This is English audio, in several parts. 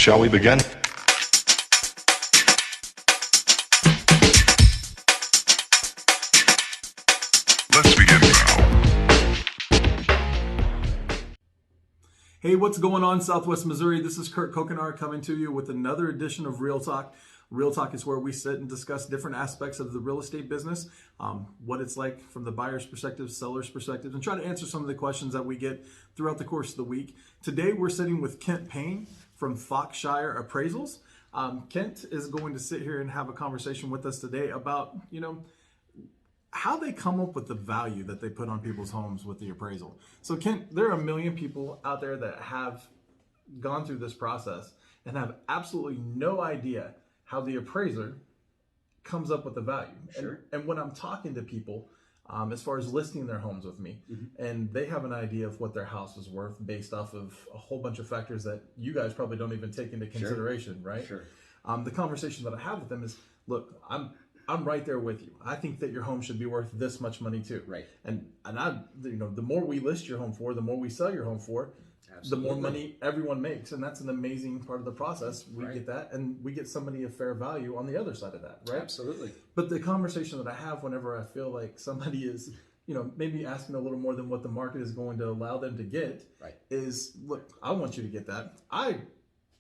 Shall we begin? Let's begin now. Hey, what's going on, Southwest Missouri? This is Kurt Kokenar coming to you with another edition of Real Talk. Real Talk is where we sit and discuss different aspects of the real estate business, what it's like from the buyer's perspective, seller's perspective, and try to answer some of the questions that we get throughout the course of the week. Today, we're sitting with Kent Payne from Foxshire Appraisals. Kent is going to sit here and have a conversation with us today about, how they come up with the value that they put on people's homes with the appraisal. So Kent, there are a million people out there that have gone through this process and have absolutely no idea how the appraiser comes up with the value. Sure. And when I'm talking to people, as far as listing their homes with me, and they have an idea of what their house is worth based off of a whole bunch of factors that you guys probably don't even take into consideration, right? Sure. The conversation that I have with them is, look, I'm right there with you. I think that your home should be worth this much money too. Right. And the more we list your home for, the more we sell your home for, Absolutely. the more money everyone makes. And that's an amazing part of the process. We get that, and we get somebody a fair value on the other side of that, right? Absolutely. But the conversation that I have whenever I feel like somebody is, maybe asking a little more than what the market is going to allow them to get, Right. is, look, I want you to get that. I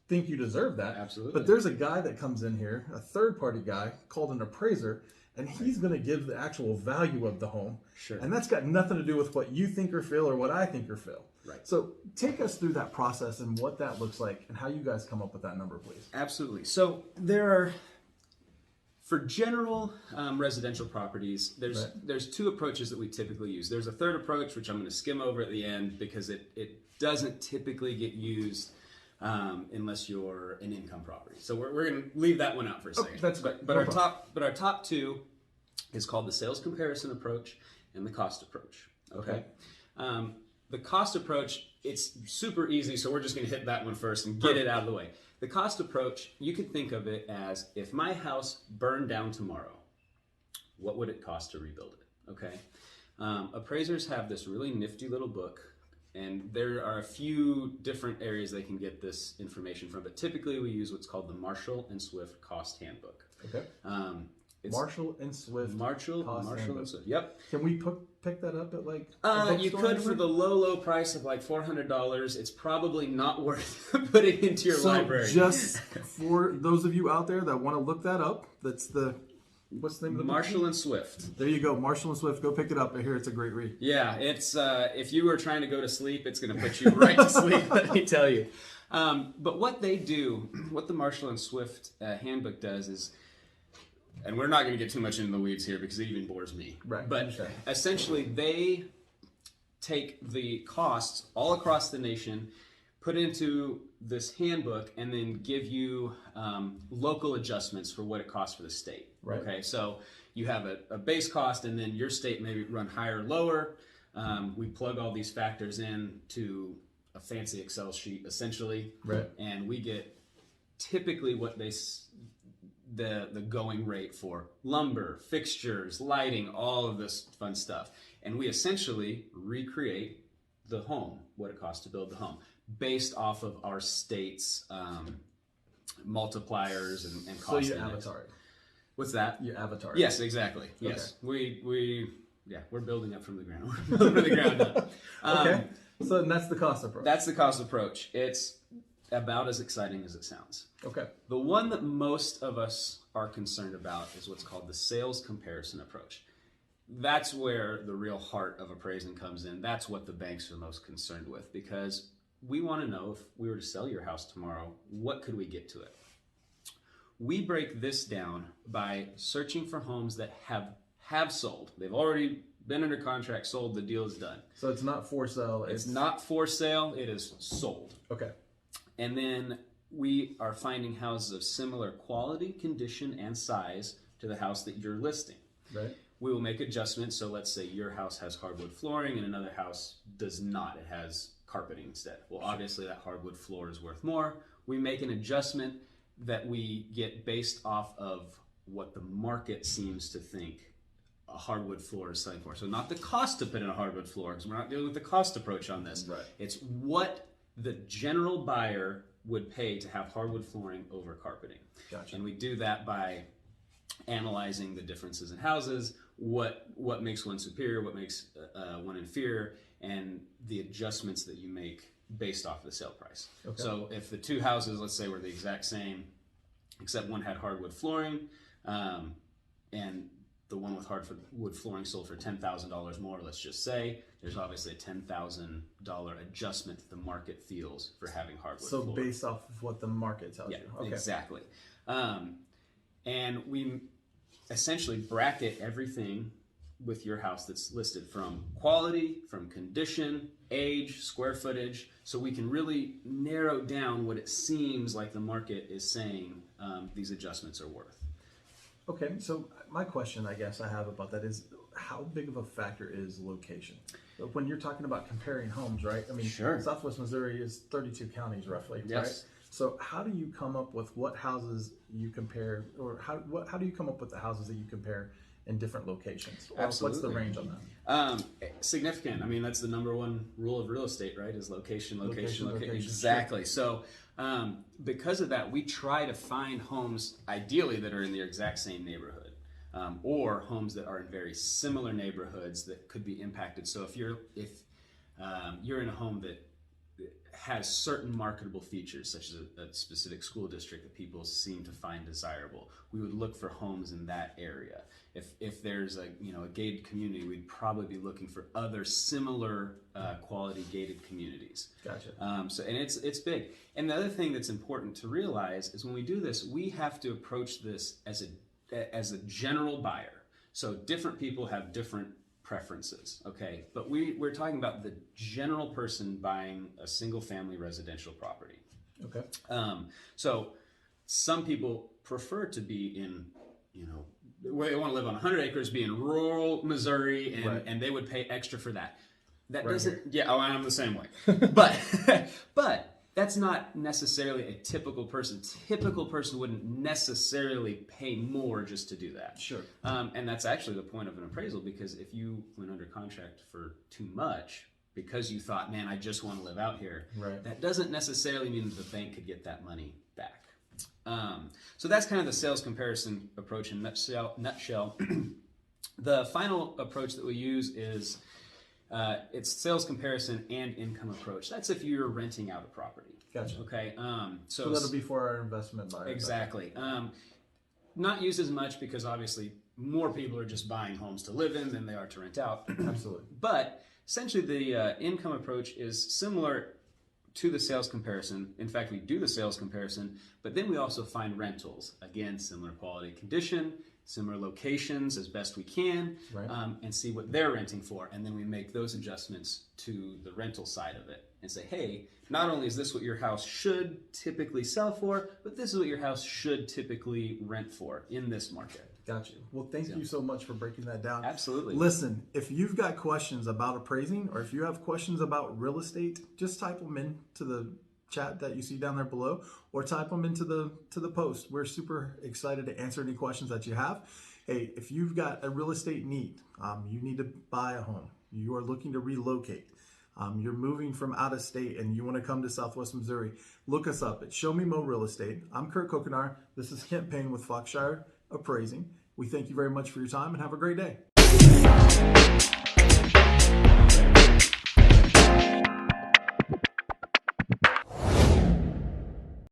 think you deserve that. Absolutely. But there's a guy that comes in here, a third-party guy called an appraiser, and he's going to give the actual value of the home. Sure. And that's got nothing to do with what you think or feel or what I think or feel. Right. So take us through that process and what that looks like and how you guys come up with that number, please. Absolutely. So there are, for general residential properties, there's two approaches that we typically use. There's a third approach, which I'm going to skim over at the end because it doesn't typically get used unless you're an income property. So we're going to leave that one out for a second. That's but our top two is called the sales comparison approach and the cost approach. Okay. The cost approach, it's super easy, so we're just going to hit that one first and get it out of the way. The cost approach, you could think of it as, if my house burned down tomorrow, what would it cost to rebuild it? Okay. Appraisers have this really nifty little book, and there are a few different areas they can get this information from, but typically we use what's called the Marshall and Swift Cost Handbook. Okay. It's Marshall and Swift. Marshall and Swift. Yep. Can we pick that up at like? You could for the low price of like $400. It's probably not worth putting into your library. Just for those of you out there that want to look that up, what's the name of the Marshall and Swift. There you go, Marshall and Swift. Go pick it up. I hear it's a great read. Yeah, it's if you were trying to go to sleep, it's going to put you right to sleep. Let me tell you. But what they do, what the Marshall and Swift handbook does is. And we're not going to get too much into the weeds here because it even bores me. Right. But essentially, they take the costs all across the nation, put it into this handbook, and then give you local adjustments for what it costs for the state. Right. Okay. So you have a base cost, and then your state may run higher or lower. We plug all these factors in to a fancy Excel sheet, essentially. Right. And we get typically what the going rate for lumber, fixtures, lighting, all of this fun stuff. And we essentially recreate the home, what it costs to build the home, based off of our state's multipliers and cost. So you avatar it. What's that? You avatar it. Yes, exactly. Okay. Yes. We're building up from the ground. We're building from the ground up. Okay. So that's the cost approach. That's the cost approach. It's about as exciting as it sounds. Okay. The one that most of us are concerned about is what's called the sales comparison approach. That's where the real heart of appraising comes in. That's what the banks are most concerned with, because we want to know, if we were to sell your house tomorrow, what could we get to it? We break this down by searching for homes that have sold. They've already been under contract, sold, the deal is done. So it's not for sale. It's not for sale, it is sold. Okay. And then we are finding houses of similar quality, condition, and size to the house that you're listing. Right. We will make adjustments. So let's say your house has hardwood flooring and another house does not. It has carpeting instead. Well, obviously that hardwood floor is worth more. We make an adjustment that we get based off of what the market seems to think a hardwood floor is selling for. So not the cost to put in a hardwood floor, because we're not dealing with the cost approach on this. Right. It's what the general buyer would pay to have hardwood flooring over carpeting. Gotcha. And we do that by analyzing the differences in houses, what makes one superior, what makes one inferior, and the adjustments that you make based off the sale price. Okay. So if the two houses, let's say, were the exact same, except one had hardwood flooring, and the one with hardwood flooring sold for $10,000 more, let's just say, there's obviously a $10,000 adjustment that the market feels for having hardwood So flooring. based off of what the market tells you. Okay. Exactly. And we essentially bracket everything with your house that's listed, from quality, from condition, age, square footage, so we can really narrow down what it seems like the market is saying these adjustments are worth. Okay, so my question I guess I have about that is, how big of a factor is location? When you're talking about comparing homes, right? I mean, Sure. Southwest Missouri is 32 counties roughly, Yes. right? So how do you come up with what houses you compare, or how do you come up with the houses that you compare in different locations? Or Absolutely. What's the range on that? Significant. I mean, that's the number one rule of real estate, right? Is location, location, location. Location, Exactly. So because of that, we try to find homes ideally that are in the exact same neighborhood, or homes that are in very similar neighborhoods that could be impacted. So if you're in a home that has certain marketable features, such as a specific school district that people seem to find desirable, we would look for homes in that area. If there's a gated community, we'd probably be looking for other similar quality gated communities. Gotcha. And it's big. And the other thing that's important to realize is when we do this, we have to approach this as a general buyer. So different people have different preferences, okay? But we're talking about the general person buying a single family residential property. Okay. So some people prefer to be in, where they want to live on 100 acres, be in rural Missouri, and, Right. and they would pay extra for that. That Right doesn't, here. yeah, I'm the same way. But that's not necessarily a typical person. Typical person wouldn't necessarily pay more just to do that. Sure. And that's actually the point of an appraisal, because if you went under contract for too much because you thought, man, I just want to live out here, Right. that doesn't necessarily mean that the bank could get that money back. So that's kind of the sales comparison approach in nutshell. The final approach that we use is it's sales comparison and income approach. That's if you're renting out a property. Gotcha. Okay. So that'll be for our investment buyer. Exactly. Not used as much because obviously more people are just buying homes to live in than they are to rent out. Absolutely. But essentially the income approach is similar to the sales comparison. In fact, we do the sales comparison, but then we also find rentals. Again, similar quality condition, similar locations as best we can, Right. And see what they're renting for. And then we make those adjustments to the rental side of it and say, hey, not only is this what your house should typically sell for, but this is what your house should typically rent for in this market. Got you. Well, thank you so much for breaking that down. Absolutely. Listen, if you've got questions about appraising, or if you have questions about real estate, just type them into the chat that you see down there below, or type them into the post. We're super excited to answer any questions that you have. Hey, if you've got a real estate need, you need to buy a home, you are looking to relocate, you're moving from out of state and you want to come to Southwest Missouri, look us up at Show Me Mo Real Estate. I'm Kurt Kokenar. This is Kent Payne with Foxshire Appraising. We thank you very much for your time and have a great day.